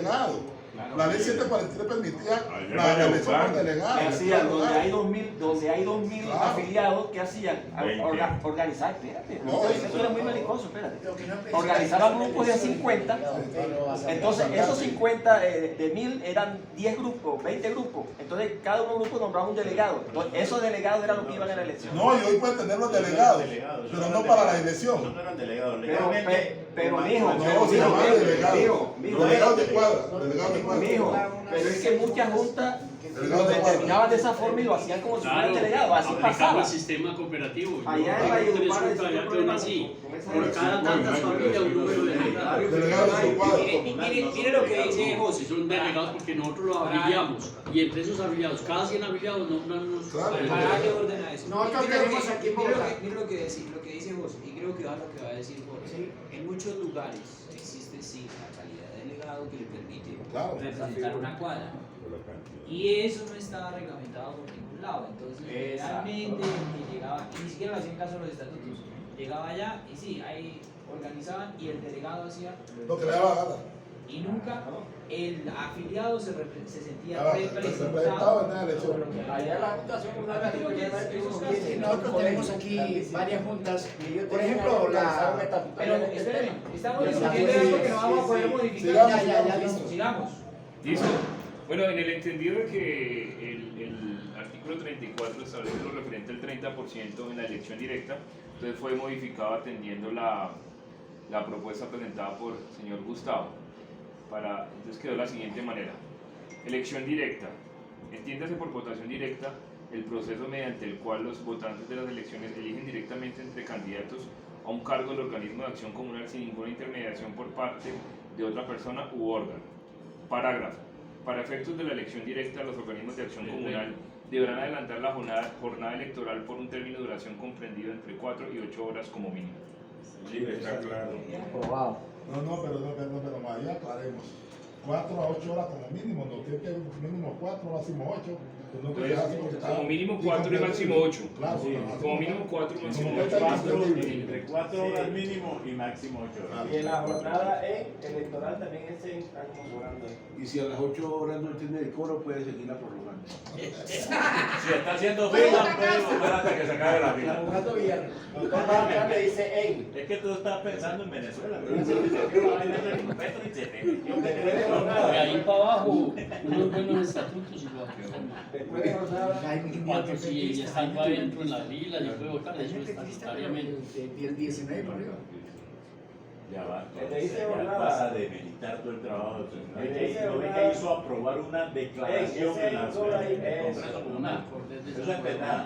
delegado. Claro, La ley 743 permitía Ay, la elección por delegado. ¿Qué hacían? Donde hay 2.000 Claro. afiliados, ¿qué hacían? 20. Organizar, espérate. No, Eso era muy maricoso, espérate. Organizaban grupos de 50. Entonces, esos 50 de 1.000 eran 10 grupos, 20 grupos. Entonces, cada uno grupo nombraba un delegado. Entonces, esos delegados eran los que iban a la elección. No, y hoy pueden tener los delegados, pero no para la elección. No eran delegados, Pero mijo, No, se llama delegado. mijo, Delegados de cuadra, delegados de cuadra. mijo, pero es que muchas juntas lo determinaban de esa forma y lo hacían como si fuera delegado, así aplicamos pasaba. el sistema cooperativo. Allá en Yo Valledupar resulta ese allá que problema así, con esa por elección. cada tantas familias un número de delegados. Delegados de cuadra. Mire lo que dice José. Son delegados porque nosotros los afiliamos y entre esos afiliados, cada 100 afiliados nombran unos Claro. Para que ordena eso. Nosotros tenemos aquí en Bogotá. Mira lo que dice José, y creo que va lo que va a decir Jorge. En muchos lugares existe sí la calidad de delegado que le permite Claro. representar una cuadra. Y eso no estaba reglamentado por ningún lado. Entonces, realmente, el que llegaba, y ni siquiera lo hacían caso a los estatutos, llegaba allá y sí, ahí organizaban y el delegado hacía Lo que le daba gana. y nunca el afiliado se sentía Representado representado. en la elección. Allá la votación Nosotros tenemos aquí varias juntas. Por Por ejemplo, Pero espérenme, estamos Ya, discutiendo sí, algo que no vamos a poder sí. modificar. Sigamos, Ya, Listo, sigamos. Listo. Bueno, en el entendido de que el artículo 34 establece lo referente al 30% en la elección directa, entonces fue modificado atendiendo la propuesta presentada por el señor Gustavo. Entonces quedó de la siguiente manera. Elección directa. Entiéndase por votación directa el proceso mediante el cual los votantes de las elecciones eligen directamente entre candidatos a un cargo del organismo de acción comunal sin ninguna intermediación por parte de otra persona u órgano. Parágrafo. Para efectos de la elección directa, los organismos de acción comunal deberán adelantar la jornada electoral por un término de duración comprendido entre 4 y 8 horas como mínimo. Sí, está claro. Aprobado. No, pero María, aclaremos. 4 a 8 horas como mínimo, no tiene que mínimo 4, máximo 8. Como mínimo 4 y máximo 8. Claro, Sí, como mínimo 4 y máximo Como 8. Entre 4 horas mínimo y máximo 8 horas. Y en la jornada electoral también se están conmemorando. Y si a las 8 horas no tiene decoro, puede seguirla prolongando. Si está haciendo fila, puede volver hasta que se acabe la fila. Abogado Villarreal. Doctor le dice, hey, Es que tú estás pensando en Venezuela. De ahí para abajo, unos buenos estatutos y lo después de jornada, cuatro si ya están adentro en la fila y puede votar, eso estatutariamente. Y el 19 por arriba. Ya va, Le dice ya jornada. vas a demeritar todo el trabajo del señor. Le dice No ve jornada. que hizo aprobar una declaración Ese en la doctor ahí, en el Congreso eso. Comunal. Eso es verdad.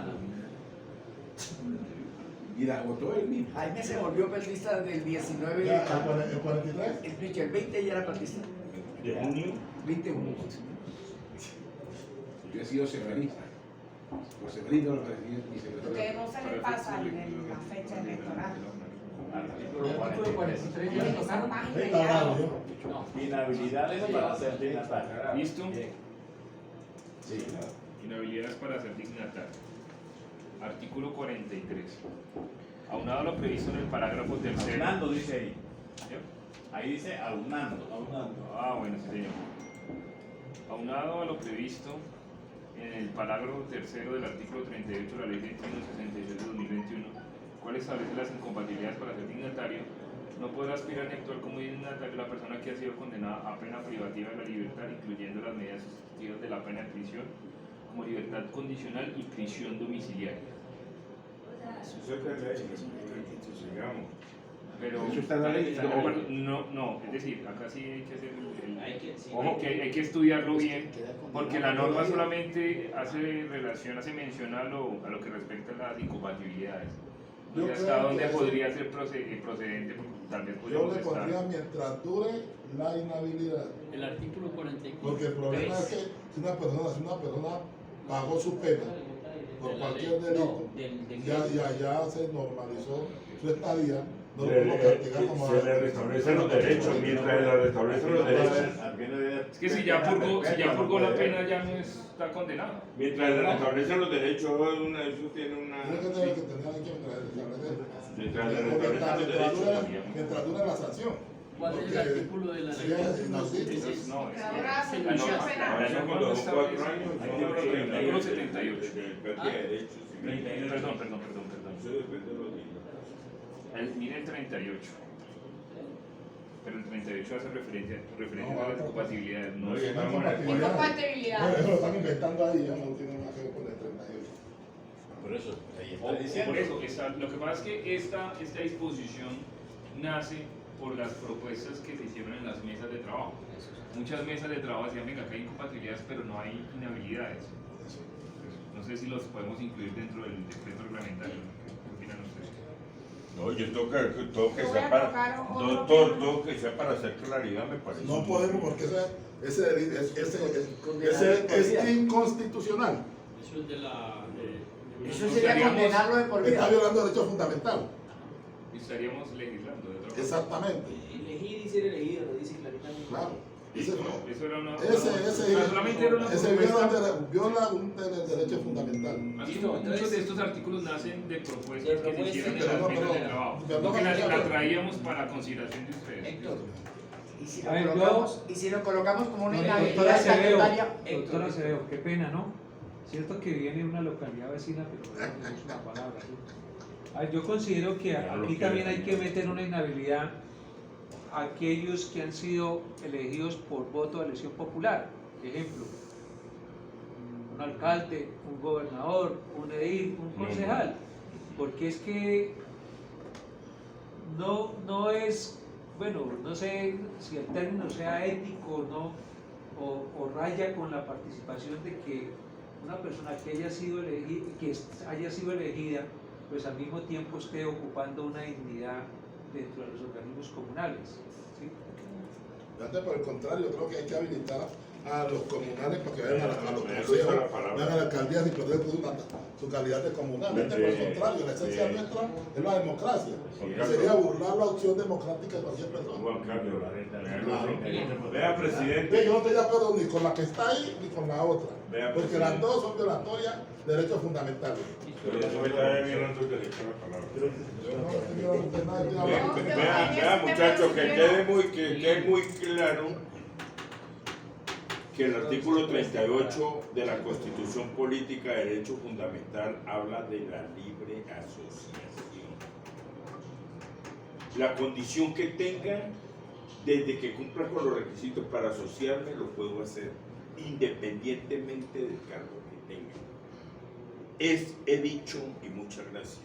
Y la votó él mismo. Jaime se volvió pelotista del 19. Ya, el 43. El 20 ya era pelotista. De junio. 21. Yo he sido severista. Los severinos los presidentes y Lo que no se le pasa en la fecha electoral. Artículo 43. En esa página Está bravo, ya. yo. Inhabilidades para ser dignatario. ¿Listo? Sí. Inhabilidades para ser dignatario. Artículo 43. Aunado a lo previsto en el parágrafo tercero. Aunando dice ahí. ¿Sí? Ahí dice aunando. Ah, bueno, sí, señor. Aunado a lo previsto en el parágrafo tercero del artículo 38 de la Ley 2166 de 2021, cual establece las incompatibilidades para ser dignatario, no podrá aspirar ni actuar como dignatario la persona que ha sido condenada a pena privativa de la libertad, incluyendo las medidas sustitutivas de la pena de prisión, como libertad condicional y prisión domiciliaria. Eso es de ley, sigamos. Pero Eso está en la ley. no, es decir, acá sí hay que hacer Sí. hay que estudiarlo bien, porque la norma solamente hace mención a lo que respecta a las incompatibilidades. Yo Y hasta creo dónde que podría ser procedente, porque tal vez Yo podríamos le pondría estar. mientras dure la inhabilidad. El artículo 44. Porque el problema es que si una persona pagó su pena por cualquier delito, ya se normalizó su estadía, no lo podemos castigar como Se le restablecen los derechos, mientras le restablecen los derechos. Es que si ya purgó la pena, ya no está condenado. Mientras le restablecen los derechos, eso tiene una. Tiene que tener hay que establecer. Mientras le restablecen los derechos. Mientras dure la sanción. ¿Cuál es el Porque artículo de la si ley? es inaudible. Ese es- no, Porque es- ahora se la mucho norma- penal. Ahora la cuando norma son 4 establece- años, artículo 78. Pérdida de derechos. Perdón. Eso depende de los niños. Mire el 38. Pero el 38 hace referencia No, a las incompatibilidades. No, Oye, es no, una moneda. Incompatibilidad. Bueno, eso lo están inventando ahí, ya no tiene nada que ver con el 38. Por eso, ahí O por eso, lo que pasa es que esta disposición nace por las propuestas que se hicieron en las mesas de trabajo. Muchas mesas de trabajo decían, venga, acá hay incompatibilidades, pero no hay inhabilidades. No sé si los podemos incluir dentro del decreto reglamentario. ¿Qué opinan ustedes? No, yo tengo que Yo voy sea a para, tocar otro doctor, tema. todo que sea para hacer claridad, me parece. No podemos porque ese Condenarlo de por es vida. inconstitucional. Eso es de la... Eso No sería estaríamos- condenarlo de por Está vida. violando derechos fundamentales. Estaríamos legislando de otra forma. Exactamente. Elegir y ser elegido, lo dice claramente. Claro. Ese no. Eso era una. Solamente era una ese propuesta. viola un derecho fundamental. Listo, Muchos entonces- de estos artículos nacen de propuestas De que se propuestas, hicieron en pero las no, mesas pero- de trabajo. pero no, No que la pero- traíamos para consideración de ustedes. Héctor, Y si A ver, lo colocamos como una Doctora inhabilidad Acevedo, estatutaria. doctora Acevedo, qué pena, ¿no? Cierto que viene de una localidad vecina, pero no es una palabra. ¿sí? A ver, yo considero que Ya lo aquí quiere también hay que cambiar. meter una inhabilidad a aquellos que han sido elegidos por voto de elección popular. Ejemplo, un alcalde, un gobernador, un edil, un concejal. Porque es que no es, bueno, no sé si el término sea ético o no, o raya con la participación de que una persona que haya sido elegida, pues al mismo tiempo esté ocupando una dignidad dentro de los organismos comunales. ¿sí? Fíjate, por el contrario, creo que hay que habilitar a los comunales para que vayan a los Eso es consejos, la palabra. vayan a la alcaldía sin perder su calidad de comunal. Por el contrario, la esencia Sí. nuestra es la democracia. Sí. Sería burlar la opción democrática de cualquier persona. Juan Carlos, Claro. vea, Ve, presidente. yo no estoy de acuerdo ni con la que está ahí ni con la otra. Vea, Porque presidente. las dos son violatorias de derechos fundamentales. Pero eso me está violando el derecho a la palabra. Vea, muchachos, que quede muy claro que el artículo 38 de la Constitución Política de Derecho Fundamental habla de la libre asociación. La condición que tenga, desde que cumpla con los requisitos para asociarme, lo puedo hacer, independientemente del cargo que tenga. He dicho, y muchas gracias.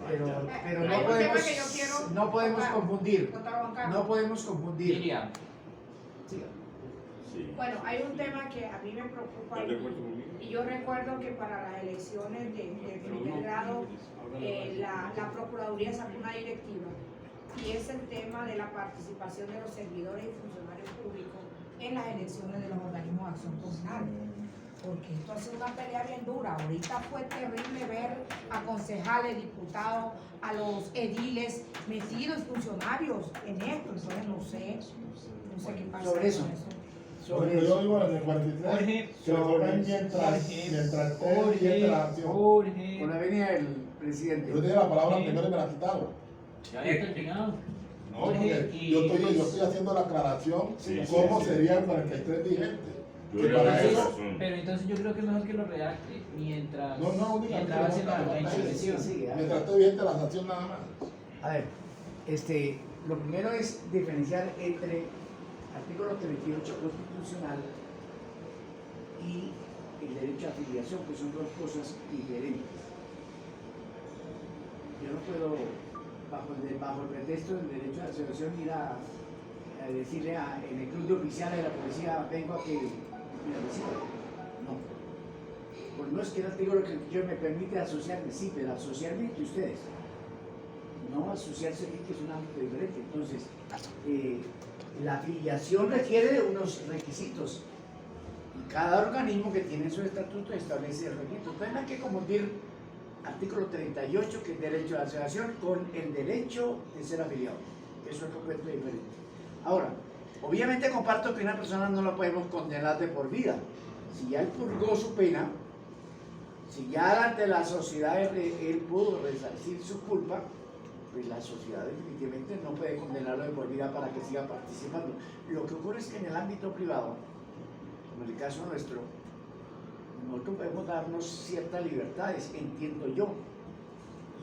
Pero Hay no un tema podemos, que yo quiero no podemos tocar. confundir. Doctor Juan Carlos. No podemos confundir. Miriam, Siga. Sí. Bueno, hay un tema que a mí me preocupa ¿Estás de acuerdo conmigo? y yo recuerdo que para las elecciones de primer grado la Procuraduría sacó una directiva y es el tema de la participación de los servidores y funcionarios públicos en las elecciones de los organismos de acción comunal. Porque esto ha sido una pelea bien dura. Ahorita fue terrible ver a concejales, diputados, a los ediles metidos, funcionarios en esto. Entonces no sé qué pasa Sobre eso. con eso. Sobre Yo eso. digo en el 43 Jorge, que lo tocan mientras esté la acción. Jorge. Con la venida del presidente. Yo tenía la palabra primero y me la quitaron. Ya había terminado. No, Jorge porque y yo Luis. estoy haciendo la aclaración Sí, cómo sí, sí. sería el 43 vigente. Yo Que le para doy eso- razón. Pero entonces yo creo que es mejor que lo redacte mientras, No, únicamente mientras hacen la no, intervención. Sí, mientras esté vigente la sanción nada más. A ver, lo primero es diferenciar entre artículo 38 constitucional y el derecho a afiliación, que son dos cosas diferentes. Yo no puedo, bajo el pretexto del derecho a asociación, ir a decirle en el club de oficiales de la policía, vengo a que me reciba. No. Pues no es que el artículo que yo me permite asociarme, sí, pero asociarme entre ustedes. No asociarse aquí, que es un ámbito diferente. Entonces, la afiliación requiere de unos requisitos. Y cada organismo que tiene su estatuto establece el requisito. Entonces no hay que confundir artículo 38, que es derecho a la asociación, con el derecho de ser afiliado. Eso es completamente diferente. Ahora, obviamente comparto que una persona no la podemos condenar de por vida. Si ya él purgó su pena, si ya ante la sociedad él pudo resarcir su culpa, pues la sociedad definitivamente no puede condenarlo de por vida para que siga participando. Lo que ocurre es que en el ámbito privado, como en el caso nuestro, nosotros podemos darnos ciertas libertades, entiendo yo.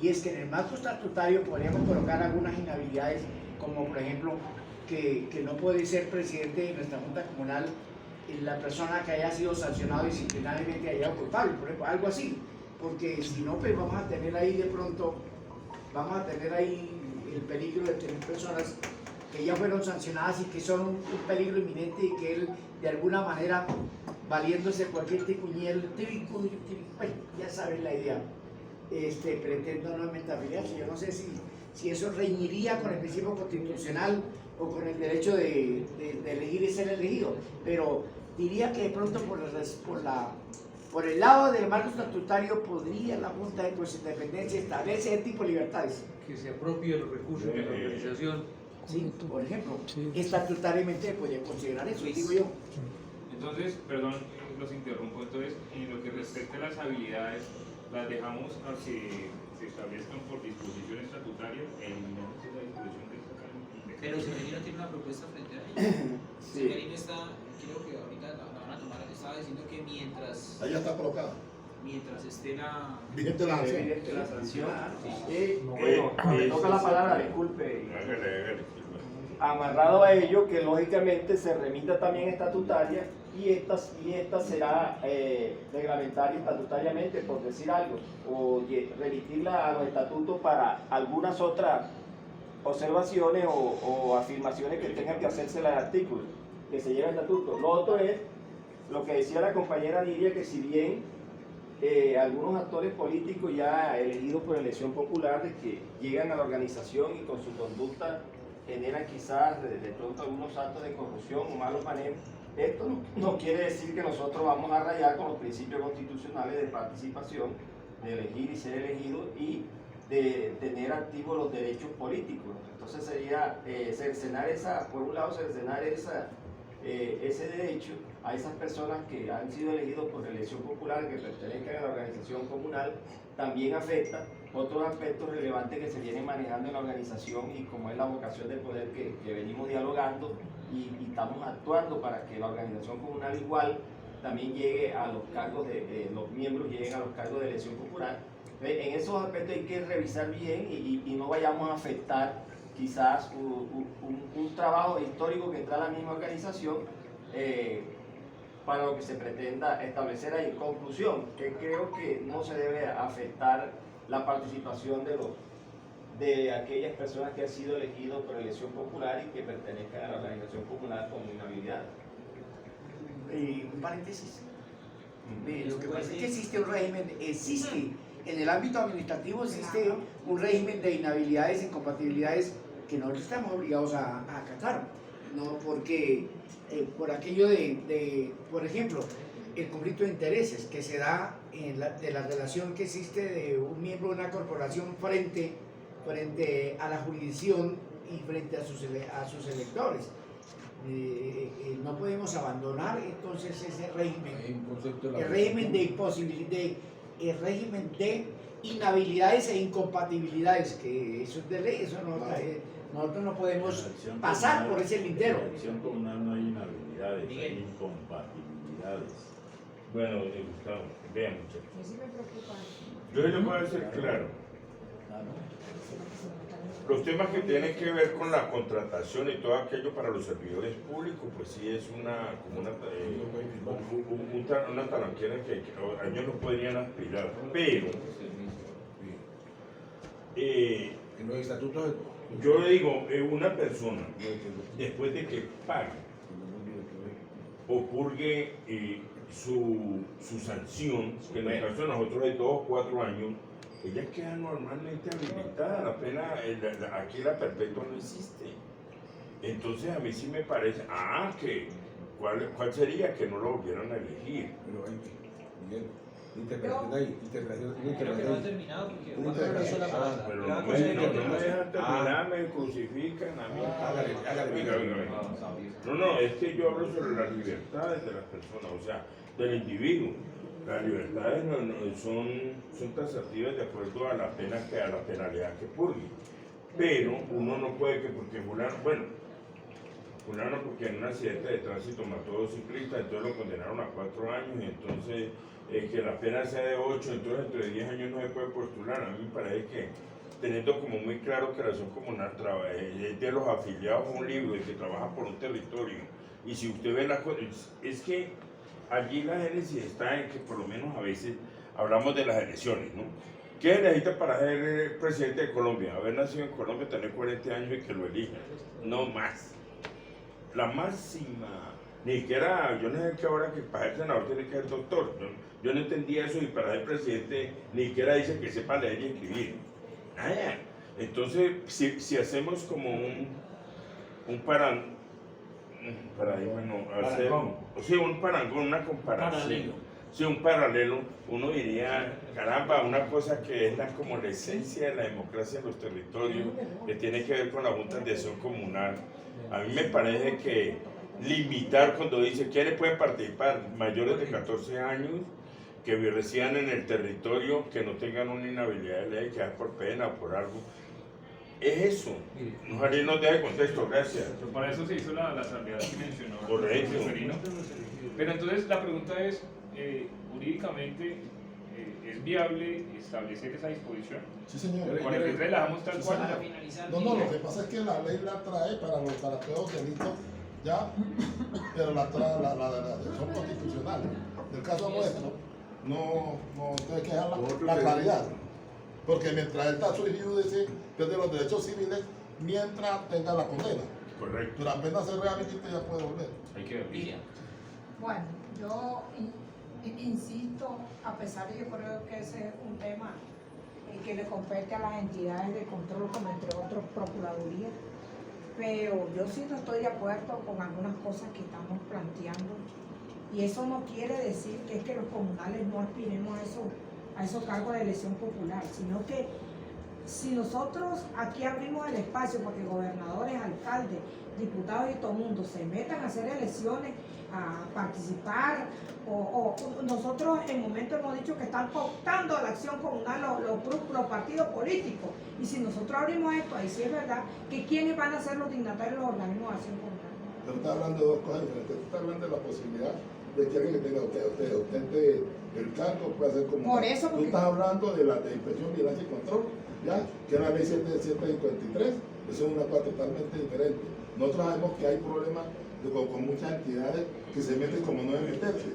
Y es que en el marco estatutario podríamos colocar algunas inhabilidades, como por ejemplo que no puede ser presidente de nuestra Junta Comunal la persona que haya sido sancionado disciplinariamente y haya culpable, por ejemplo, algo así. Porque si no, pues vamos a tener ahí de pronto, vamos a tener ahí el peligro de tener personas que ya fueron sancionadas y que son un peligro inminente y que él de alguna manera, valiéndose cualquier ticuñel, pues ya saben la idea, pretendo nuevamente afiliarse. Yo no sé si eso reñiría con el principio constitucional o con el derecho de elegir y ser elegido, pero diría que de pronto por el lado del marco estatutario podría la Junta de Independencia establecer ese tipo de libertades. Que se apropie de los recursos de la organización. Sí, por ejemplo, estatutariamente podría considerar eso, digo yo. Entonces, perdón, los interrumpo. Entonces, en lo que respecta a las habilidades, las dejamos a que se establezcan por disposición estatutaria, eliminamos esa disposición que está acá. Pero Severino tiene una propuesta frente a ella. Sí. Severino está, creo que ahorita la van a tomar, estaba diciendo que mientras Ahí ya está colocada. mientras esté la Vigente la acción. Vigente la sanción. Bueno, Me toca la palabra, disculpe. Hágale. Amarrado a ello, que lógicamente se remita también estatutaria y esta será reglamentaria estatutariamente, por decir algo, o remitirla a los estatutos para algunas otras observaciones o afirmaciones que tengan que hacerse al artículo que se lleva al estatuto. Lo otro es lo que decía la compañera Lidia, que si bien algunos actores políticos ya elegidos por elección popular de que llegan a la organización y con su conducta generan quizás de pronto algunos actos de corrupción o malos manejos, esto no quiere decir que nosotros vamos a rayar con los principios constitucionales de participación, de elegir y ser elegido y de tener activos los derechos políticos. Entonces sería cercenar por un lado cercenar ese derecho a esas personas que han sido elegidos por elección popular, que pertenezcan a la organización comunal. También afecta otros aspectos relevantes que se vienen manejando en la organización y como es la vocación del poder que venimos dialogando y estamos actuando para que la organización comunal igual también llegue a los cargos los miembros lleguen a los cargos de elección popular. En esos aspectos hay que revisar bien y no vayamos a afectar quizás un trabajo histórico que entra a la misma organización para lo que se pretenda establecer ahí. En conclusión, que creo que no se debe afectar la participación de aquellas personas que han sido elegidos por elección popular y que pertenezcan a la organización comunal con inhabilidad. Un paréntesis. Lo que pasa es que existe un régimen, en el ámbito administrativo existe un régimen de inhabilidades e incompatibilidades que nosotros estamos obligados a acatar, ¿no? Porque por aquello por ejemplo, el conflicto de intereses que se da de la relación que existe de un miembro de una corporación frente a la jurisdicción y frente a sus electores. No podemos abandonar entonces ese régimen, el régimen de inhabilidades e incompatibilidades, que eso es de ley, eso nosotros no podemos pasar por ese lindero. En la elección comunal no hay inhabilidades, hay incompatibilidades. Bueno, Gustavo, vean muchachos. Yo les voy a decir claro. Los temas que tienen que ver con la contratación y todo aquello para los servidores públicos, pues sí es una talanquera que años no podrían aspirar, pero en los estatutos yo le digo, una persona después de que pague o purgue su sanción, que en el caso de nosotros de 2 o 4 años, ella queda normalmente habilitada, la pena, aquí la perpetua no existe. Entonces a mí sí me parece, ¿cuál sería? Que no lo volvieran a elegir. Pero Miguel, interpretación ahí, creo que no ha terminado porque una sola palabra. Pero no me dejan terminar, me crucifican a mí. Hágale. No, es que yo hablo sobre las libertades de las personas, o sea, del individuo. Las libertades son taxativas de acuerdo a la pena a la penalidad que purgue. pero uno no puede que porque fulano porque en un accidente de tránsito mató a 2 ciclistas, entonces lo condenaron a 4 años, y entonces que la pena sea de 8, entonces entre 10 años no se puede postular. A mí me parece que teniendo como muy claro que la acción comunal es de los afiliados a un libro y que trabaja por un territorio, y si usted ve las cosas, es que allí la génesis está en que por lo menos a veces hablamos de las elecciones, ¿no? ¿Qué necesita para ser presidente de Colombia? Haber nacido en Colombia, tener 40 años y que lo elijan, no más. La máxima, ni siquiera, yo no sé que ahora que para ser senador tiene que ser doctor, yo no entendía eso, y para ser presidente ni siquiera dice que sepa leer y escribir. Entonces, si hacemos como un parangón, una comparación, sí, un paralelo, uno diría, caramba, una cosa que es como la esencia de la democracia en los territorios, que tiene que ver con la Junta de Acción Comunal. A mí me parece que limitar cuando dice quiénes pueden participar, mayores de 14 años, que residan en el territorio, que no tengan una inhabilidad de ley, que hagan por pena o por algo. Es eso. Ojalá nos dé contexto, gracias. Pero para eso se hizo la asamblea que mencionó. Correcto. Pero entonces la pregunta es, jurídicamente, ¿es viable establecer esa disposición? Sí, señor. ¿Con el que la dejamos tal Sí, cual? señor. No, lo que pasa es que la ley la trae para todos los delitos, ya, pero son constitucionales. En el caso nuestro, no hay que dejar la claridad. Porque mientras él está sui judice, pierde los derechos civiles mientras tenga la condena. Correcto. Pero apenas se rehabilita ya puede volver. Hay que ver. Bueno, yo insisto, a pesar de que yo creo que ese es un tema que le compete a las entidades de control, como entre otros Procuraduría, pero yo sí no estoy de acuerdo con algunas cosas que estamos planteando, y eso no quiere decir que es que los comunales no aspiremos a esos cargos de elección popular, sino que si nosotros aquí abrimos el espacio para que gobernadores, alcaldes, diputados y todo el mundo se metan a hacer elecciones, a participar, o nosotros en momento hemos dicho que están cooptando la acción comunal los partidos políticos, y si nosotros abrimos esto, ahí sí es verdad que quiénes van a ser los dignatarios de los organismos de acción comunal. Pero está hablando de dos cosas diferentes. Está hablando de la posibilidad de que alguien que tenga ostente el cargo pueda ser comunal. Por eso, porque... Tú estás hablando de la de inspección, vigilancia y control, ¿ya? Que es la ley 753, eso es una cosa totalmente diferente. Nosotros sabemos que hay problemas con muchas entidades que se meten como no deben meterse,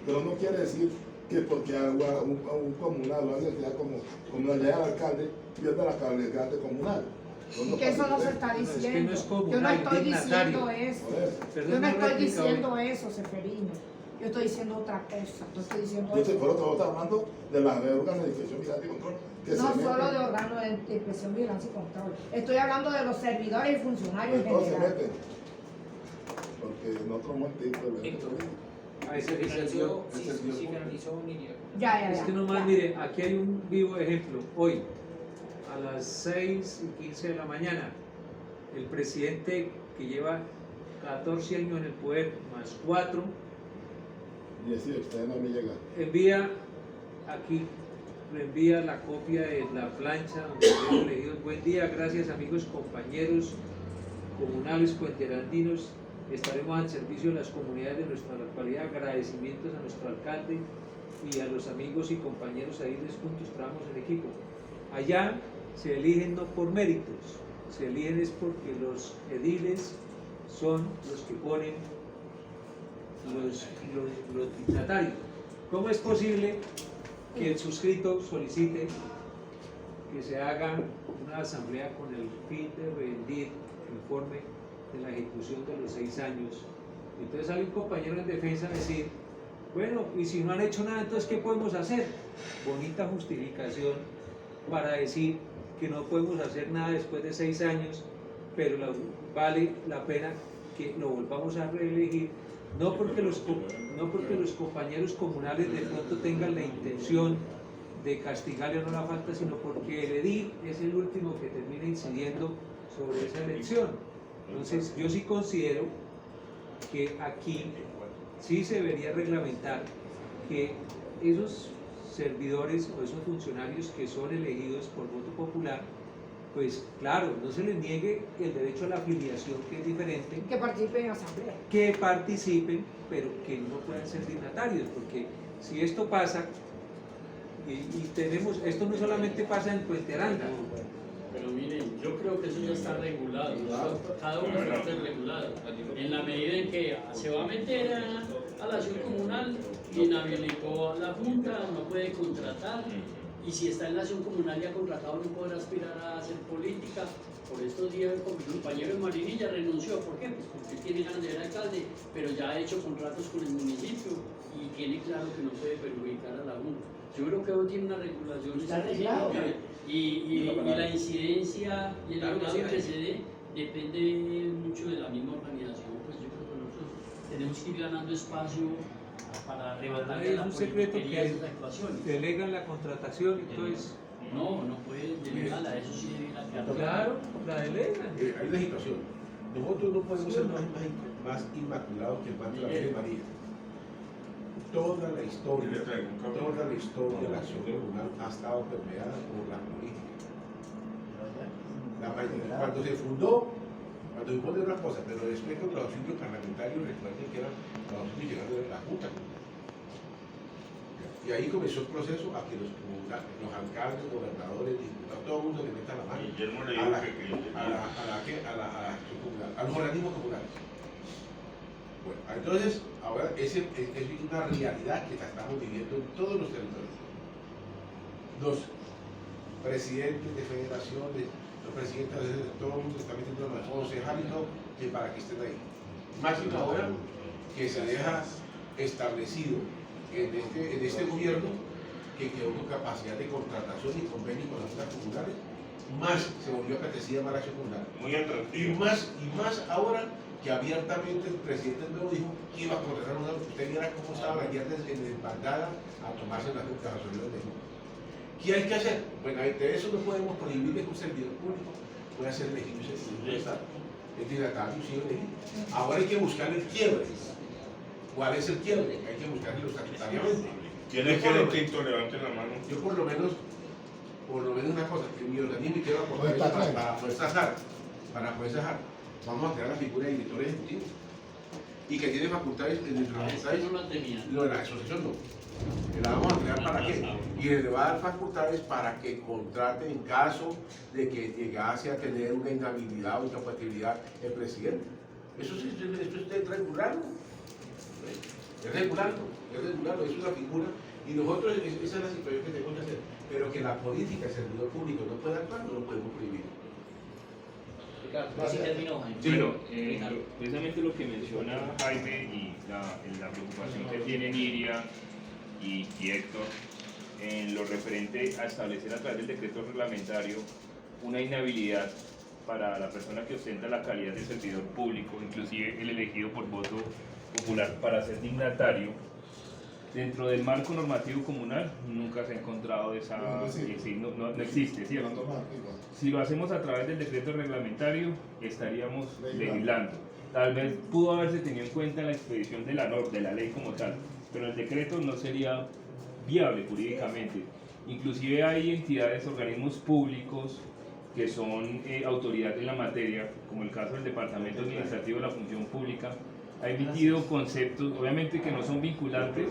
pero no quiere decir que porque a un comunal o a una entidad como la ley al alcalde pierda la calidad de comunal. Y que eso no se está diciendo. Es que no es yo no comunal, estoy diciendo dignatario. eso. Perdón, Yo no una estoy réplica, diciendo eso, Seferino. Yo estoy diciendo otra cosa. Yo estoy diciendo Entonces, eso. por otro lado, estamos hablando de las órganos de inspección, vigilancia y control. Que No se solo meten. de órganos de inspección, vigilancia y control. Estoy hablando de los servidores y funcionarios en Todos se general. meten. Porque nosotros hemos entendido. A ese Finalizó, ese es el sí, tiempo. finalizó Nidia. Ya. Es que nomás, mire, aquí hay un vivo ejemplo. Hoy, a las 6:15 de la mañana, el presidente que lleva 14 años en el poder, más 4, Y decir, ustedes no me llegan. envía aquí, reenvía la copia de la plancha donde hemos elegido. Buen día, gracias amigos, compañeros comunales, puenterandinos. Estaremos al servicio de las comunidades de nuestra localidad. Agradecimientos a nuestro alcalde y a los amigos y compañeros ahí juntos trabajamos en equipo. Allá se eligen no por méritos, se eligen es porque los ediles son los que ponen los dignatarios. ¿Cómo es posible que el suscrito solicite que se haga una asamblea con el fin de rendir informe de la ejecución de los 6 años? Entonces sale un compañero en defensa a decir, bueno, y si no han hecho nada, entonces ¿qué podemos hacer? Bonita justificación para decir que no podemos hacer nada después de 6 años, pero vale la pena que lo volvamos a reelegir, no porque los compañeros comunales de pronto tengan la intención de castigarle o no la falta, sino porque el edil es el último que termina incidiendo sobre esa elección. Entonces yo sí considero que aquí sí se debería reglamentar que esos servidores o esos funcionarios que son elegidos por voto popular pues claro, no se les niegue el derecho a la afiliación, que es diferente, Que participen en asamblea. que participen, pero que no puedan ser dignatarios, porque si esto pasa, y tenemos, esto no solamente pasa en Puente Aranda. Pero miren, yo creo que eso ya está regulado, cada uno está regulado. En la medida en que se va a meter a la acción comunal, inhabilitó a la Junta, no puede contratar, y si está en la acción comunal ya contratado no podrá aspirar a hacer política. Por estos días mi compañero de Marinilla renunció, ¿por qué? Pues porque tiene ganas de ser alcalde, pero ya ha hecho contratos con el municipio y tiene claro que no puede perjudicar a la Junta. Yo creo que hoy tiene una regulación Está arreglado. y la incidencia y el grado que se dé depende mucho de la misma organización. Pues yo creo que nosotros tenemos que ir ganando espacio para arrebatarle Es la un secreto politiquería de que esas actuaciones. delegan la contratación, entonces, No pueden delegarla, eso sí debe la claro, la delegan. Hay una situación. Nosotros no podemos ser más inmaculados que el manto de la Virgen María. Toda la historia de la acción comunal ha estado permeada por la política. Cuando se fundó, cuando se pone una cosa, pero después con los auxilios parlamentarios, recuerden que eran los auxilios llegando de la Junta. Y ahí comenzó el proceso a que los alcaldes, gobernadores, diputados, todo el mundo le meta la mano a los organismos comunales. Bueno, entonces, ahora es una realidad que la estamos viviendo en todos los territorios. Los presidentes de federaciones, los presidentes de todo el mundo está metiendo los concejales que para que estén ahí. Máximo ahora que se deja establecido en este gobierno que quedó con capacidad de contratación y convenio con las juntas comunales, más se volvió apetecida para la acción comunal. Muy atractivo. Y más ahora que abiertamente el presidente nuevo dijo que iba a contratar una. Usted viera cómo estaban ayer en Bagdad a tomarse las reuniones de Junta. ¿Qué hay que hacer? Bueno, de eso no podemos prohibirle que un servidor público pueda ser elegido en Estado. Es dignatario, sí, elegido. Ahora hay que buscar el quiebre. ¿Cuál es el quiebre? Hay que buscarlo estatutariamente. ¿Quiénes quieren que levanten la mano? Yo por lo menos una cosa, que mi organismo quiero aportar para poder sacar, vamos a crear la figura de director ejecutivo y que tiene facultades en el no la tenía. Lo de la asociación no. La vamos a crear para qué? Y le va a dar facultades para que contraten en caso de que llegase a tener una inhabilidad o incompatibilidad el presidente. Eso sí, esto es regularlo. Es regularlo, es una figura. Y nosotros, esa es la situación que tenemos que hacer. Pero que la política, el servidor público no pueda actuar, no lo podemos prohibir. Bueno, precisamente lo que menciona Jaime y la preocupación que tienen Iria y Héctor en lo referente a establecer a través del decreto reglamentario una inhabilidad para la persona que ostenta la calidad de servidor público, inclusive el elegido por voto popular para ser dignatario. Dentro del marco normativo comunal nunca se ha encontrado esa... No existe, ¿cierto? Si lo hacemos a través del decreto reglamentario, estaríamos legislando. Tal vez pudo haberse tenido en cuenta la expedición de la ley como tal, pero el decreto no sería viable jurídicamente. Inclusive hay entidades, organismos públicos que son autoridad en la materia, como el caso del Departamento Administrativo de la Función Pública, ha emitido conceptos, obviamente que no son vinculantes,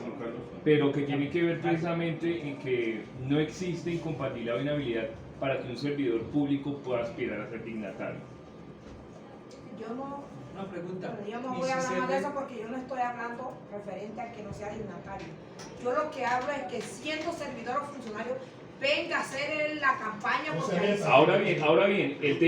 pero que tienen que ver precisamente en que no existe incompatibilidad o inhabilidad para que un servidor público pueda aspirar a ser dignatario. Yo no, Una pregunta. yo no voy a hablar más de eso porque yo no estoy hablando referente a que no sea dignatario. Yo lo que hablo es que siendo servidor o funcionario venga a hacer la campaña. Porque Ahora bien, el